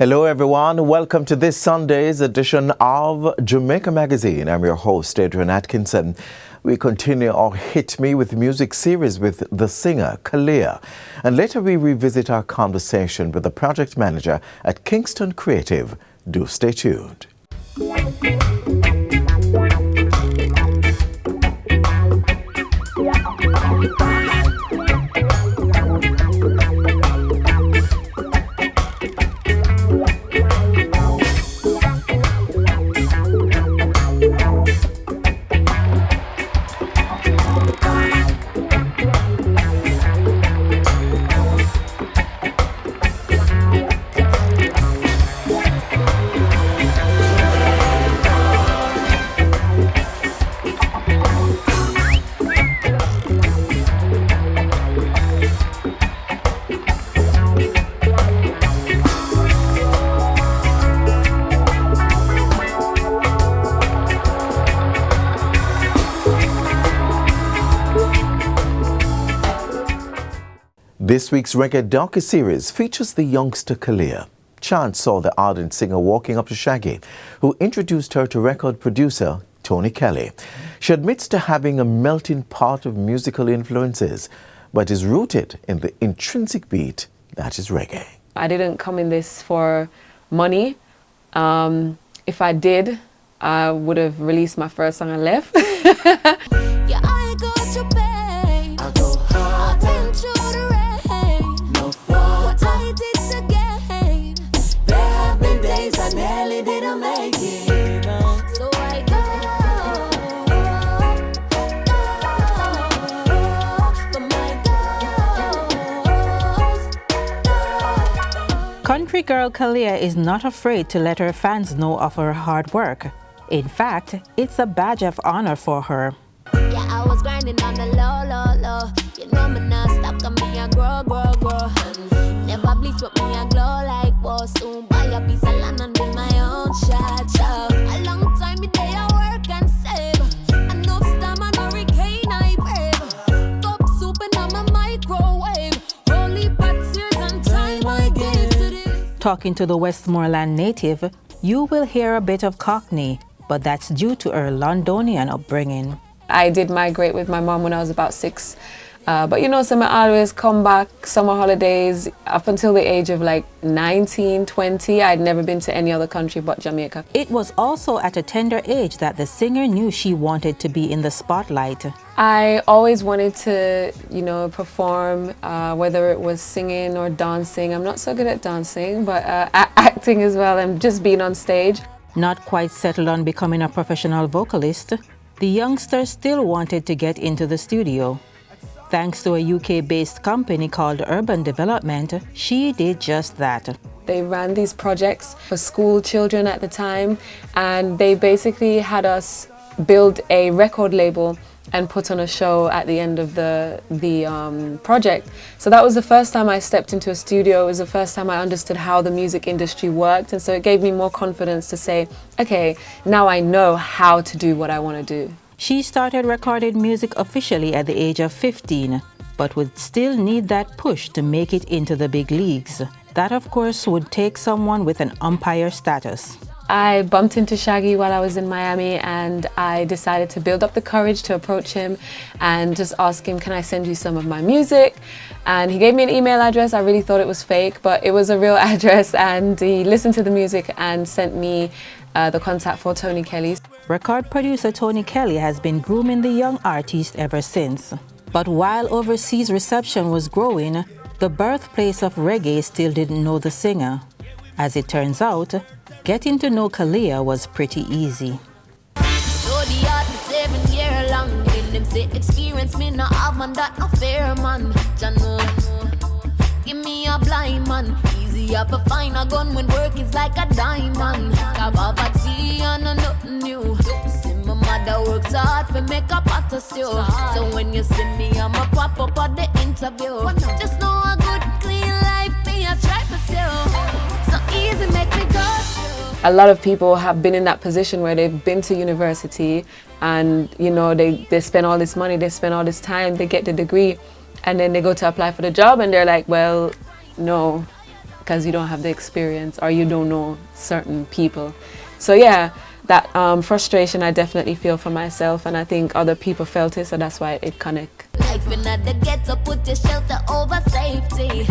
Hello everyone, welcome to this Sunday's edition of Jamaica Magazine. I'm your host, Adrian Atkinson. We continue our Hit Me with Music series with the singer, Kalia. And later we revisit our conversation with the project manager at Kingston Creative. Do stay tuned. This week's Reggae docu-series features the youngster Kalia. Chance saw the ardent singer walking up to Shaggy, who introduced her to record producer Tony Kelly. She admits to having a melting pot of musical influences, but is rooted in the intrinsic beat that is reggae. I didn't come in this for money. If I did, I would have released my first song and left. Yeah, I got your pain. I go hard. I've been through the rain. No fraud. What I did to gain. There have been days I nearly didn't make it. So I go for my goals. Country girl Kalia is not afraid to let her fans know of her hard work. In fact, it's a badge of honor for her. Yeah, I was grinding on the low, low, low. You know me not stop, got me a grow, grow, grow. Never bleach, but me a glow like whoa. Soon buy a piece of land and build my own shop. A long time me day I work and save. Enough storm and hurricane I brave. Cup soup and I'm a microwave. Holy but tears and time I gave to this. Talking to the Westmoreland native, you will hear a bit of Cockney, but that's due to her Londonian upbringing. I did migrate with my mom when I was about 6. But you know, so I always come back summer holidays up until the age of like 19, 20. I'd never been to any other country but Jamaica. It was also at a tender age that the singer knew she wanted to be in the spotlight. I always wanted to, you know, perform, whether it was singing or dancing. I'm not so good at dancing, but acting as well and just being on stage. Not quite settled on becoming a professional vocalist, the youngster still wanted to get into the studio. Thanks to a UK-based company called Urban Development, she did just that. They ran these projects for school children at the time, and they basically had us build a record label and put on a show at the end of the project. So that was the first time I stepped into a studio. It was the first time I understood how the music industry worked, and so it gave me more confidence to say, okay, now I know how to do what I want to do. She started recording music officially at the age of 15, but would still need that push to make it into the big leagues. That, of course, would take someone with an umpire status. I bumped into Shaggy while I was in Miami, and I decided to build up the courage to approach him and just ask him, can I send you some of my music? And he gave me an email address. I really thought it was fake, but it was a real address, and he listened to the music and sent me the contact for Tony Kelly. Record producer Tony Kelly has been grooming the young artist ever since. But while overseas reception was growing, the birthplace of reggae still didn't know the singer. As it turns out, getting to know Kalia was pretty easy. So the art is 7 year long. In them say experience me not have man that no fair man. Jano, give me a blind man. Easy up to find a gun when work is like a diamond. Poverty and nothing new. See my mother works hard for make a pot of stew. So when you see me, I'm a pop up at the interview. Just know a good clean life me I try to sell. So easy make me go. A lot of people have been in that position where they've been to university and, you know, they spend all this money, they spend all this time, they get the degree, and then they go to apply for the job and they're like, well, no, because you don't have the experience or you don't know certain people. So yeah, that frustration I definitely feel for myself, and I think other people felt it, so that's why it connect. Life in the ghetto, put your shelter over safety.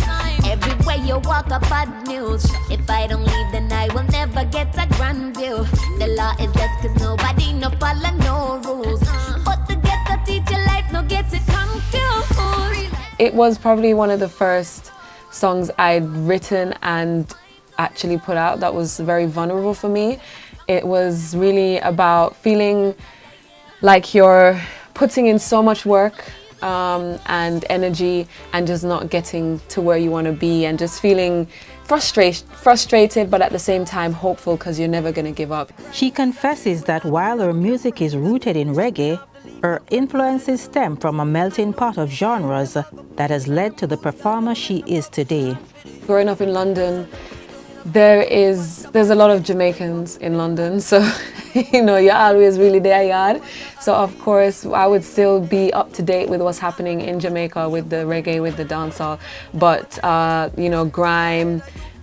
Everywhere you walk a bad news. If I don't leave, then I will never get a grand view. The law is less cause nobody no follow no rules. But the ghetto teach your life, no get it confused. It was probably one of the first songs I'd written and actually put out that was very vulnerable for me. It was really about feeling like you're putting in so much work and energy and just not getting to where you want to be, and just feeling frustrated but at the same time hopeful because you're never going to give up. She confesses that while her music is rooted in reggae, her influences stem from a melting pot of genres that has led to the performer she is today. Growing up in London, there's a lot of Jamaicans in London, so you know, you're always really their yard. So of course I would still be up to date with what's happening in Jamaica with the reggae, with the dancehall, but you know, grime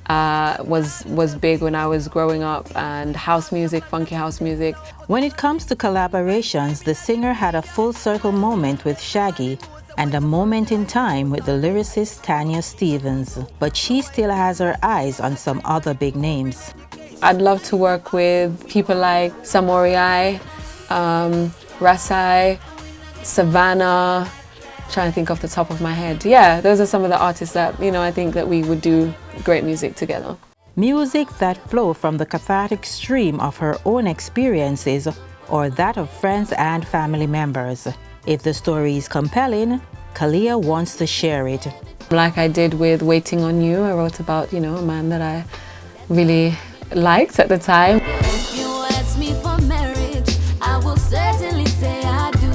was big when I was growing up, and house music, funky house music. When it comes to collaborations, the singer had a full circle moment with Shaggy and a moment in time with the lyricist Tanya Stevens, but she still has her eyes on some other big names. I'd love to work with people like Samorii, Rasai, Savannah, trying to think off the top of my head. Yeah, those are some of the artists that, you know, I think that we would do great music together. Music that flow from the cathartic stream of her own experiences or that of friends and family members. If the story is compelling, Kalia wants to share it. Like I did with Waiting on You, I wrote about, you know, a man that I really liked at the time. If you ask me for marriage, I will certainly say I do.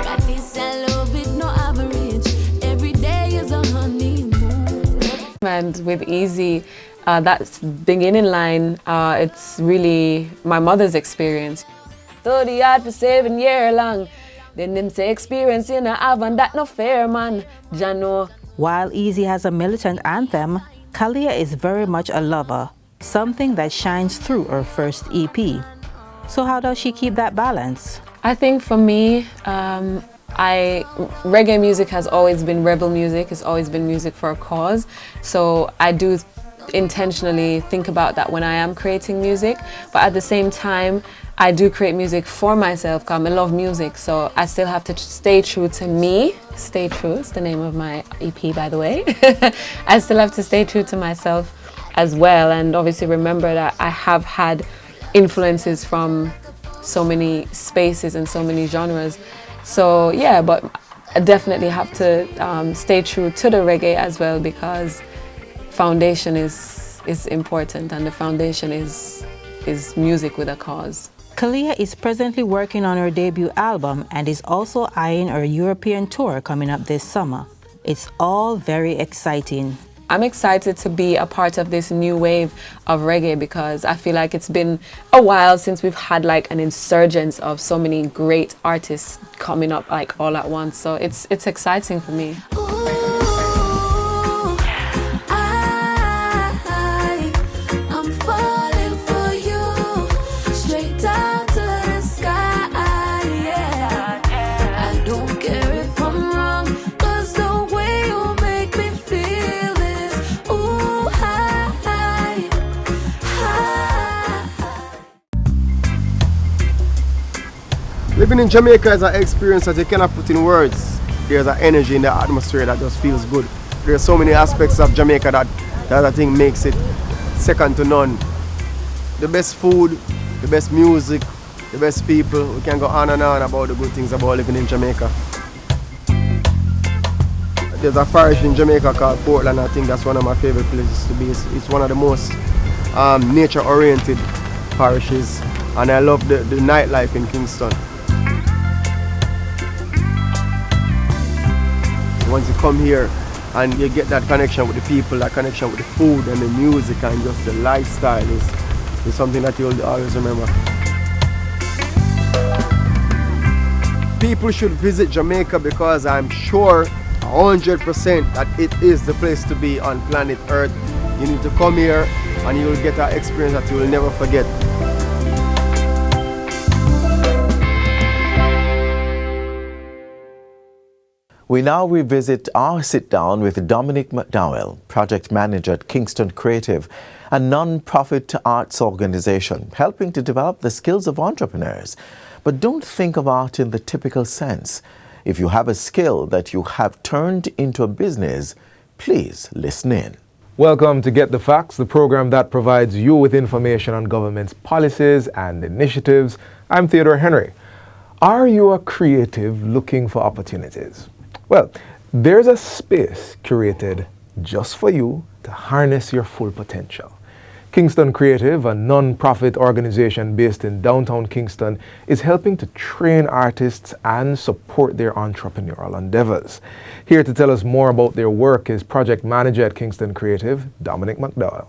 Got this I love it, no average. Every day is a honeymoon. And with Easy, that beginning line, it's really my mother's experience. 30 yard for 7 years long. Then them say experience you know have, and that no fair, man. Jano. While Easy has a militant anthem, Kalia is very much a lover, something that shines through her first EP. So how does she keep that balance? I think for me, reggae music has always been rebel music. It's always been music for a cause. So I do intentionally think about that when I am creating music, but at the same time I do create music for myself because I love music, so I still have to stay true to me. Stay True is the name of my EP, by the way. I still have to stay true to myself as well, and obviously remember that I have had influences from so many spaces and so many genres. So yeah, but I definitely have to stay true to the reggae as well, because foundation is important, and the foundation is music with a cause. Kalia is presently working on her debut album and is also eyeing her European tour coming up this summer. It's all very exciting. I'm excited to be a part of this new wave of reggae, because I feel like it's been a while since we've had like an insurgence of so many great artists coming up like all at once. So it's exciting for me. Living in Jamaica is an experience that you cannot put in words. There's an energy in the atmosphere that just feels good. There are so many aspects of Jamaica that I think makes it second to none. The best food, the best music, the best people. We can go on and on about the good things about living in Jamaica. There's a parish in Jamaica called Portland. I think that's one of my favorite places to be. It's one of the most nature-oriented parishes, and I love the nightlife in Kingston. Once you come here and you get that connection with the people, that connection with the food and the music and just the lifestyle is something that you'll always remember. People should visit Jamaica because I'm sure 100% that it is the place to be on planet Earth. You need to come here and you will get an experience that you will never forget. We now revisit our sit-down with Dominic McDowell, Project Manager at Kingston Creative, a non-profit arts organization helping to develop the skills of entrepreneurs. But don't think of art in the typical sense. If you have a skill that you have turned into a business, please listen in. Welcome to Get the Facts, the program that provides you with information on government's policies and initiatives. I'm Theodore Henry. Are you a creative looking for opportunities? Well, there's a space curated just for you to harness your full potential. Kingston Creative, a non-profit organization based in downtown Kingston, is helping to train artists and support their entrepreneurial endeavors. Here to tell us more about their work is Project Manager at Kingston Creative, Dominic McDowell.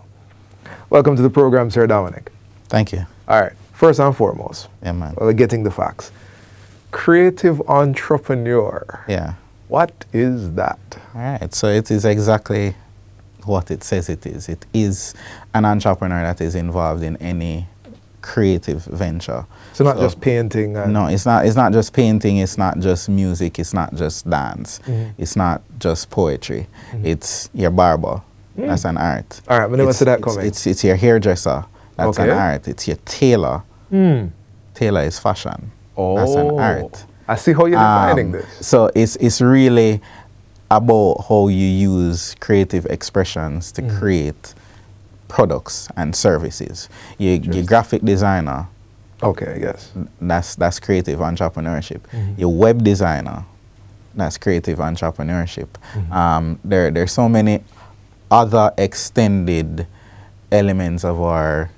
Welcome to the program, Sir Dominic. Thank you. All right, first and foremost, Yeah, man. well, getting the facts. Creative entrepreneur. Yeah. What is that? All right. So it is exactly what it says it is. It is an entrepreneur that is involved in any creative venture. So not just painting. No, it's not. It's not just painting. It's not just music. It's not just dance. It's not just poetry. It's your barber. That's an art. All right, we never see that coming. It's your hairdresser. That's an art. It's your tailor. Tailor is fashion. That's an art. I see how you're defining this. So it's really about how you use creative expressions to create products and services. Your graphic designer. Okay, yes. That's creative entrepreneurship. Your web designer. That's creative entrepreneurship. There's so many other extended elements of our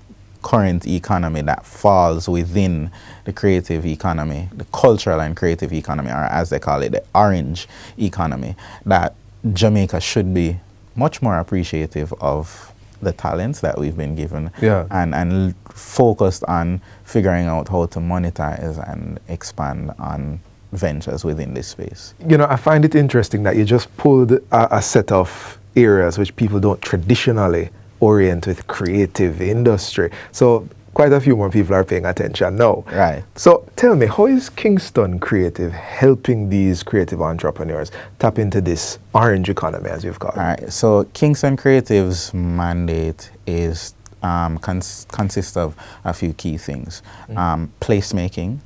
current economy that falls within the creative economy, the cultural and creative economy, or as they call it, the orange economy, that Jamaica should be much more appreciative of the talents that we've been given and focused on figuring out how to monetize and expand on ventures within this space. You know, I find it interesting that you just pulled a set of areas which people don't traditionally orient with creative industry. So quite a few more people are paying attention now. Right. So tell me, how is Kingston Creative helping these creative entrepreneurs tap into this orange economy, as you've called it? All right. So Kingston Creative's mandate is consists of a few key things: placemaking,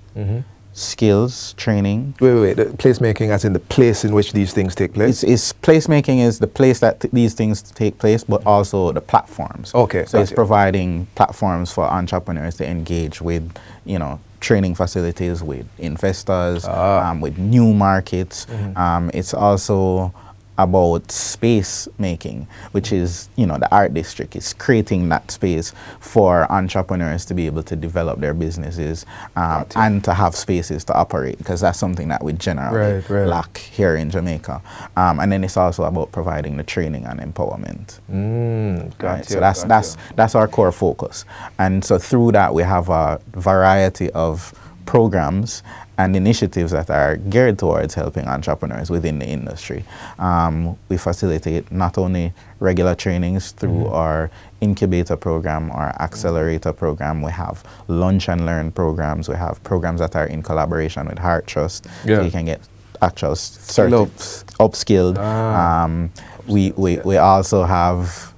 skills training. Wait. The placemaking, as in the place in which these things take place? It's placemaking is the place that these things take place, but also the platforms. Okay. So it's providing platforms for entrepreneurs to engage with, training facilities, with investors, with new markets. It's also about space making, which is, the art district. It's creating that space for entrepreneurs to be able to develop their businesses and to have spaces to operate, because that's something that we generally lack here in Jamaica. And then it's also about providing the training and empowerment. So that's our core focus. And so through that, we have a variety of programs and initiatives that are geared towards helping entrepreneurs within the industry. We facilitate not only regular trainings through our incubator program or accelerator program. We have lunch and learn programs. We have programs that are in collaboration with Heart Trust, so you can get actual upskilled. We also have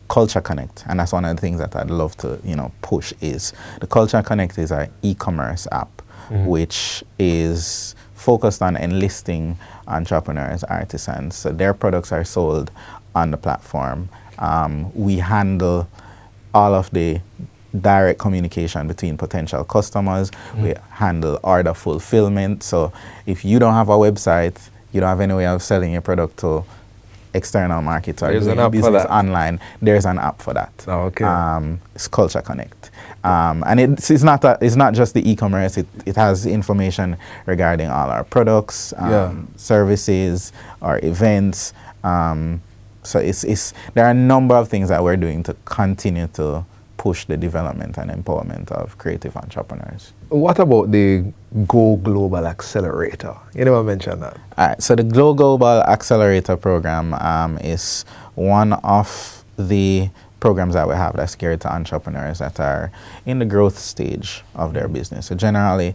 Culture Connect, and that's one of the things that I'd love to push. Is the Culture Connect is our e-commerce app, which is focused on enlisting entrepreneurs, artisans, so their products are sold on the platform. We handle all of the direct communication between potential customers. We handle order fulfillment. So if you don't have a website, you don't have any way of selling your product to external markets or doing business online, there's an app for that. It's Culture Connect. And it's not just the e-commerce, it has information regarding all our products, services, our events. So there are a number of things that we're doing to continue to push the development and empowerment of creative entrepreneurs. What about the Go Global Accelerator? You never mentioned that. All right, so the Global Accelerator program is one of the programs that we have that's geared to entrepreneurs that are in the growth stage of their business. So generally,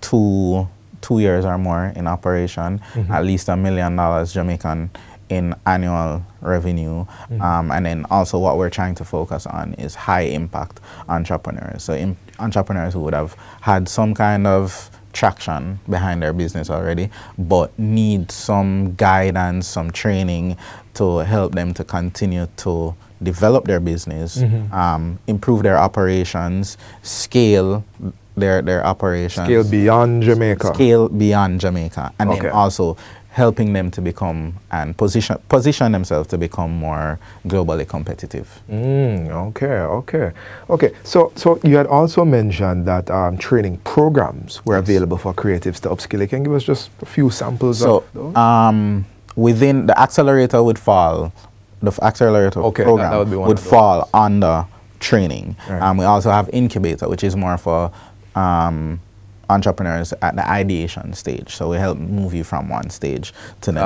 2 years or more in operation, at least $1 million Jamaican in annual revenue. And then also what we're trying to focus on is high impact entrepreneurs. So entrepreneurs who would have had some kind of traction behind their business already, but need some guidance, some training to help them to continue to develop their business, improve their operations, scale their operations. Scale beyond Jamaica. Scale beyond Jamaica. And then also helping them to become and position themselves to become more globally competitive. Okay. So you had also mentioned that training programs were available for creatives to upskill. Can you give us just a few samples of those? Within the accelerator would fall, the accelerator program that would be would fall under training. Right. We also have incubator, which is more for entrepreneurs at the ideation stage. So we help move you from one stage to the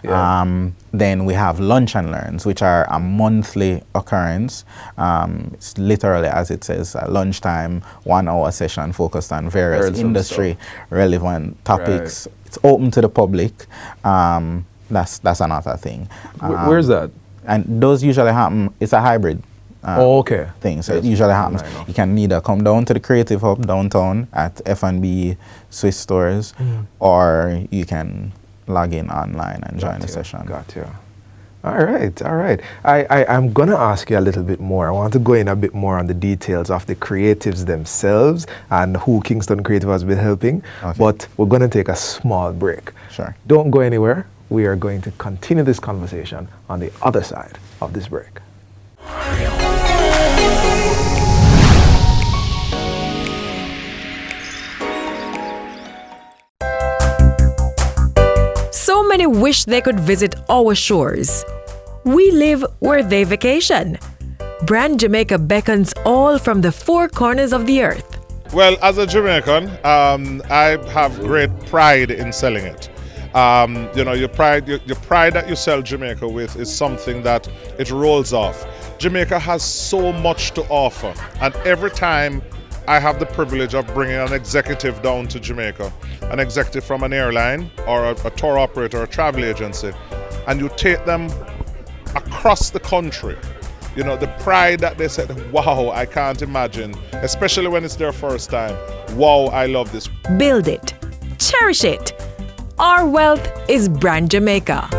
next. Then we have lunch and learns, which are a monthly occurrence. It's literally, as it says, a lunchtime 1 hour session focused on various industry relevant topics. Right. It's open to the public. That's another thing. Where's that? And those usually happen, it's a hybrid thing. So it usually happens. You can either come down to the Creative Hub downtown at F&B Swiss stores, or you can log in online and join the session. Gotcha. All right. I'm going to ask you a little bit more. I want to go in a bit more on the details of the creatives themselves and who Kingston Creative has been helping. But we're going to take a small break. Sure. Don't go anywhere. We are going to continue this conversation on the other side of this break. So many wish they could visit our shores. We live where they vacation. Brand Jamaica beckons all from the four corners of the earth. Well, as a Jamaican, I have great pride in selling it. Your pride that you sell Jamaica with is something that it rolls off. Jamaica has so much to offer, and every time I have the privilege of bringing an executive down to Jamaica, an executive from an airline or a tour operator or a travel agency, and you take them across the country, the pride that they said, wow, I can't imagine, especially when it's their first time. Wow, I love this. Build it. Cherish it. Our wealth is Brand Jamaica.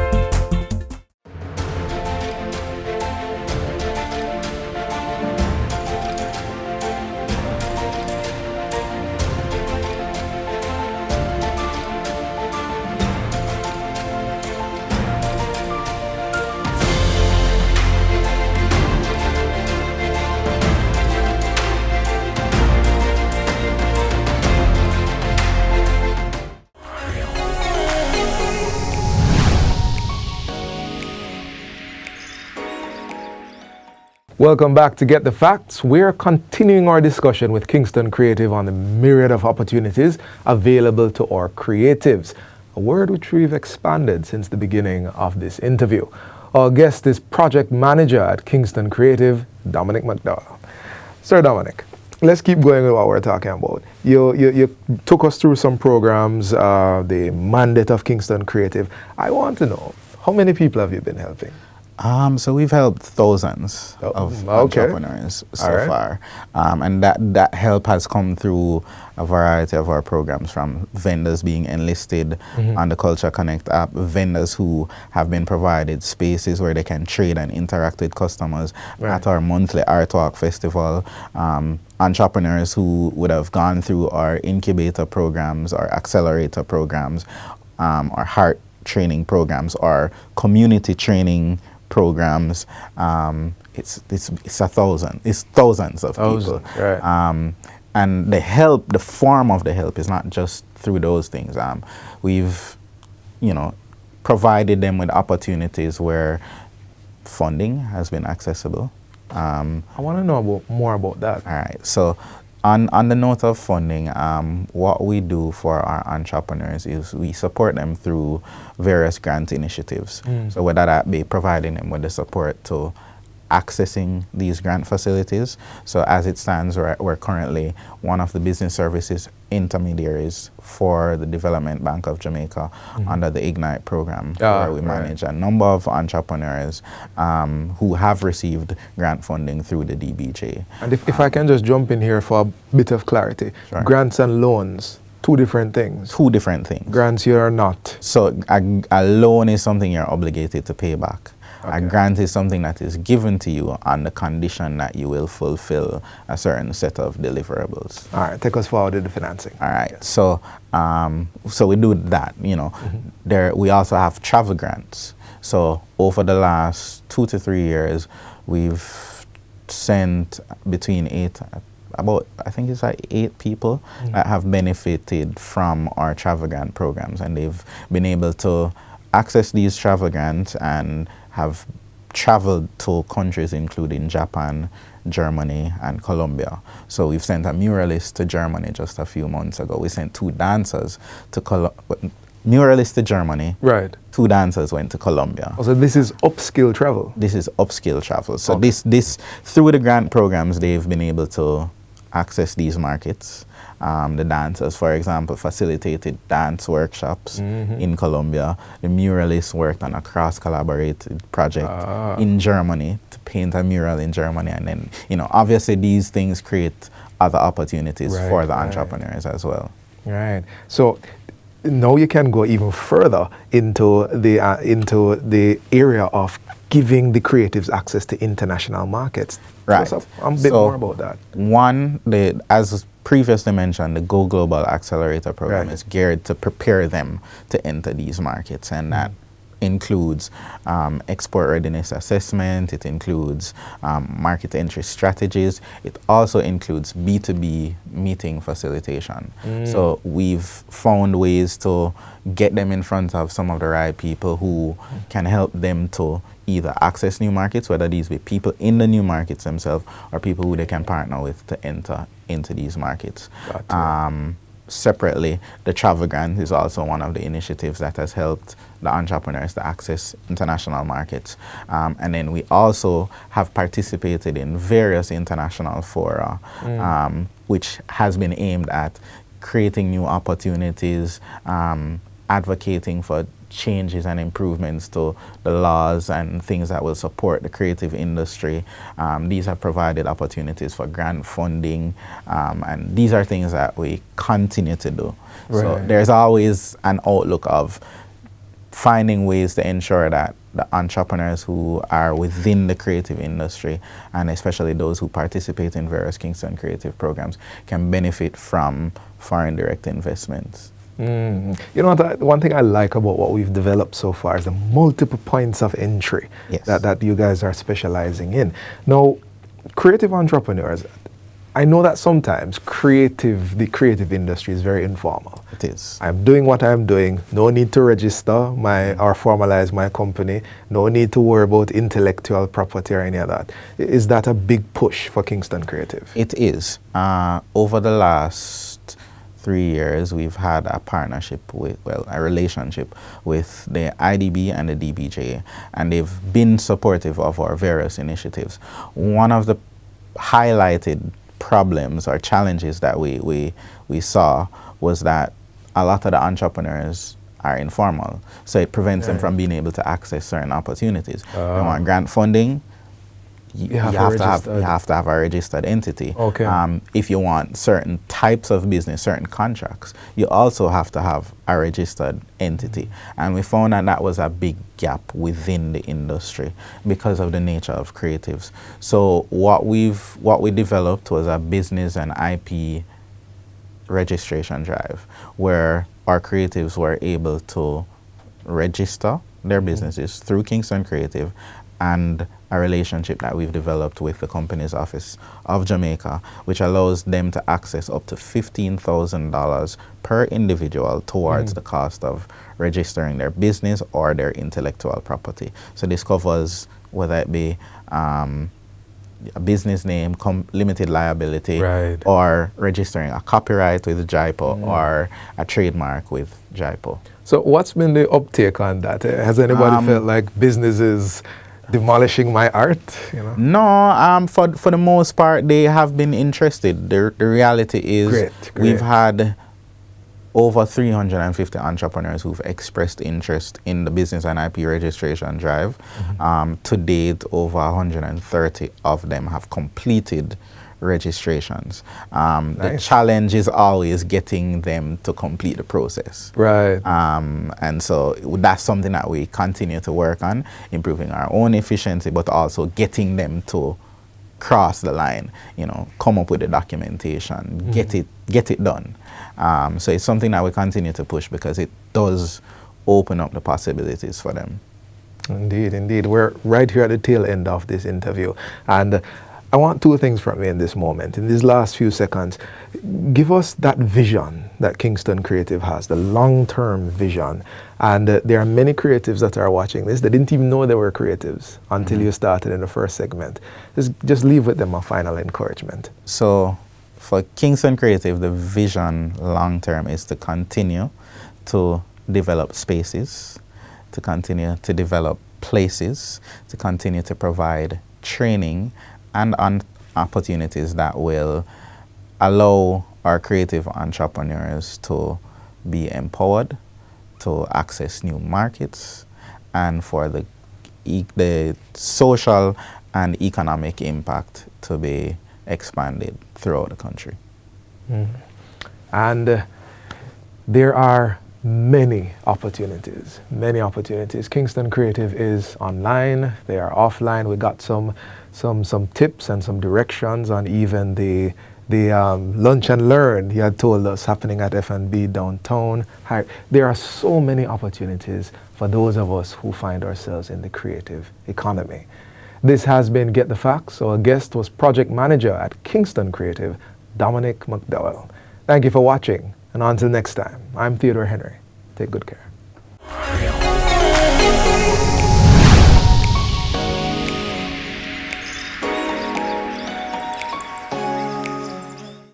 Welcome back to Get the Facts. We're continuing our discussion with Kingston Creative on the myriad of opportunities available to our creatives, a word which we've expanded since the beginning of this interview. Our guest is Project Manager at Kingston Creative, Dominic McDowell. Sir Dominic, let's keep going with what we're talking about. You took us through some programs, the mandate of Kingston Creative. I want to know, how many people have you been helping? So we've helped thousands of entrepreneurs so far, and that help has come through a variety of our programs, from vendors being enlisted on the Culture Connect app, vendors who have been provided spaces where they can trade and interact with customers at our monthly Art Walk Festival, entrepreneurs who would have gone through our incubator programs, our accelerator programs, our heart training programs, our community training programs. It's thousands of people. Right. And the form of the help is not just through those things. We've, provided them with opportunities where funding has been accessible. I want to know more about that. All right. So on the note of funding, what we do for our entrepreneurs is we support them through various grant initiatives. So whether that be providing them with the support to accessing these grant facilities. So as it stands, we're currently one of the business services intermediaries for the Development Bank of Jamaica under the Ignite program, where we manage a number of entrepreneurs who have received grant funding through the DBJ. And if I can just jump in here for a bit of clarity, Sure. grants and loans, two different things. Two different things. Grants you are not. So a loan is something you're obligated to pay back. A grant is something that is given to you on the condition that you will fulfill a certain set of deliverables. All right, take us forward with the financing. All right, so we do that, you know. We also have travel grants. So over the last 2 to 3 years, we've sent between I think it's like 8 people that have benefited from our travel grant programs, and they've been able to access these travel grants and have traveled to countries including Japan, Germany, and Colombia. So we've sent a muralist to Germany just a few months ago. We sent 2 dancers to muralist to Germany. Right. 2 dancers went to Colombia. So this is upskill travel. This is upskill travel. So this through the grant programs, they've been able to access these markets. The dancers, for example, facilitated dance workshops in Colombia. The muralists worked on a cross-collaborated project in Germany to paint a mural in Germany. And then, you know, obviously these things create other opportunities for the entrepreneurs as well. Right. So now you can go even further into the area of giving the creatives access to international markets. Right. A bit more about that. One, as previously mentioned, the Go Global Accelerator program is geared to prepare them to enter these markets, and that includes export readiness assessment, it includes market entry strategies, it also includes B2B meeting facilitation. So we've found ways to get them in front of some of the right people who can help them to either access new markets, whether these be people in the new markets themselves or people who they can partner with to enter into these markets. Separately, the travel grant is also one of the initiatives that has helped the entrepreneurs to access international markets. And then we also have participated in various international fora, which has been aimed at creating new opportunities, advocating for changes and improvements to the laws and things that will support the creative industry. These have provided opportunities for grant funding, and these are things that we continue to do. So there's always an outlook of finding ways to ensure that the entrepreneurs who are within the creative industry, and especially those who participate in various Kingston creative programs, can benefit from foreign direct investments. You know what, one thing I like about what we've developed so far is the multiple points of entry that you guys are specializing in. Now, creative entrepreneurs, I know that sometimes the creative industry is very informal. It is. I'm doing what I'm doing, no need to register or formalize my company, no need to worry about intellectual property or any of that. Is that a big push for Kingston Creative? It is. Over the last 3 years, we've had a relationship with the IDB and the DBJ, and they've been supportive of our various initiatives. One of the highlighted problems or challenges that we saw was that a lot of the entrepreneurs are informal, so it prevents them from being able to access certain opportunities. They want grant funding. You have to have a registered entity. If you want certain types of business, certain contracts, you also have to have a registered entity. And we found that was a big gap within the industry because of the nature of creatives. So what we developed was a business and IP registration drive, where our creatives were able to register their businesses through Kingston Creative, and a relationship that we've developed with the Companies Office of Jamaica, which allows them to access up to $15,000 per individual towards the cost of registering their business or their intellectual property. So this covers whether it be a business name, limited liability, Right. or registering a copyright with JIPO or a trademark with JIPO. So what's been the uptake on that? Has anybody felt like business is demolishing my art? You know? No, for the most part, they have been interested. The reality is Great. we've had over 350 entrepreneurs who've expressed interest in the business and IP registration drive. To date, over 130 of them have completed registrations. The challenge is always getting them to complete the process. Right. And so that's something that we continue to work on, improving our own efficiency, but also getting them to cross the line, you know, come up with the documentation, get it done. So it's something that we continue to push because it does open up the possibilities for them. Indeed, indeed. We're right here at the tail end of this interview. And I want two things from you in this moment, in these last few seconds. Give us that vision that Kingston Creative has, the long-term vision. And there are many creatives that are watching this. They didn't even know they were creatives until you started in the first segment. Just leave with them a final encouragement. So for Kingston Creative, the vision long-term is to continue to develop spaces, to continue to develop places, to continue to provide training and opportunities that will allow our creative entrepreneurs to be empowered, to access new markets, and for the social and economic impact to be expanded throughout the country. And there are many opportunities. Kingston Creative is online, they are offline. We got some tips and some directions on even the lunch and learn he had told us happening at F&B downtown. There are so many opportunities for those of us who find ourselves in the creative economy. This has been Get the Facts. Our guest was project manager at Kingston Creative, Dominic McDowell. Thank you for watching, and until next time, I'm Theodore Henry. Take good care.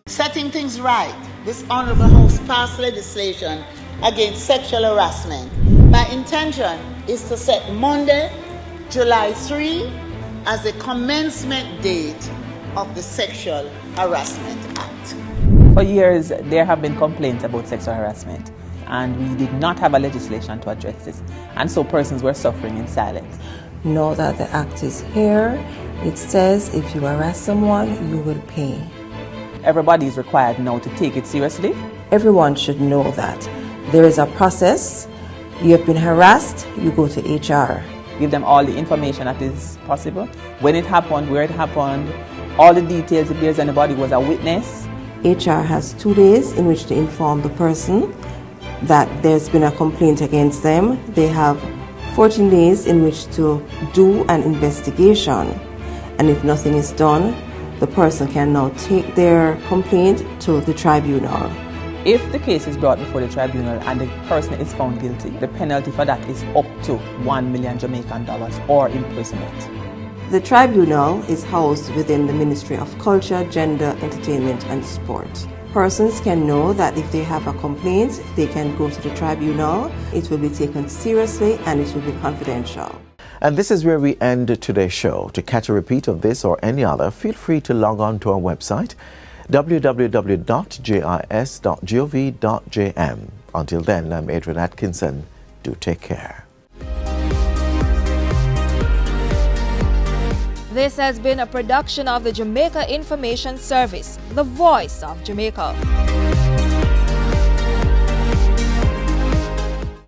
Setting things right, this Honorable House passed legislation against sexual harassment. My intention is to set Monday, July 3 as the commencement date of the Sexual Harassment Act. For years, there have been complaints about sexual harassment, and we did not have a legislation to address this, and so persons were suffering in silence. Know that the act is here. It says if you harass someone, you will pay. Everybody is required now to take it seriously. Everyone should know that there is a process. You have been harassed, you go to HR. Give them all the information that is possible. When it happened, where it happened, all the details, if there's anybody who was a witness. HR has 2 days in which to inform the person that there's been a complaint against them. They have 14 days in which to do an investigation. And if nothing is done, the person can now take their complaint to the tribunal. If the case is brought before the tribunal and the person is found guilty, the penalty for that is up to $1 million Jamaican dollars or imprisonment. The tribunal is housed within the Ministry of Culture, Gender, Entertainment and Sport. Persons can know that if they have a complaint, they can go to the tribunal. It will be taken seriously and it will be confidential. And this is where we end today's show. To catch a repeat of this or any other, feel free to log on to our website, www.jis.gov.jm. Until then, I'm Adrian Atkinson. Do take care. This has been a production of the Jamaica Information Service, the voice of Jamaica.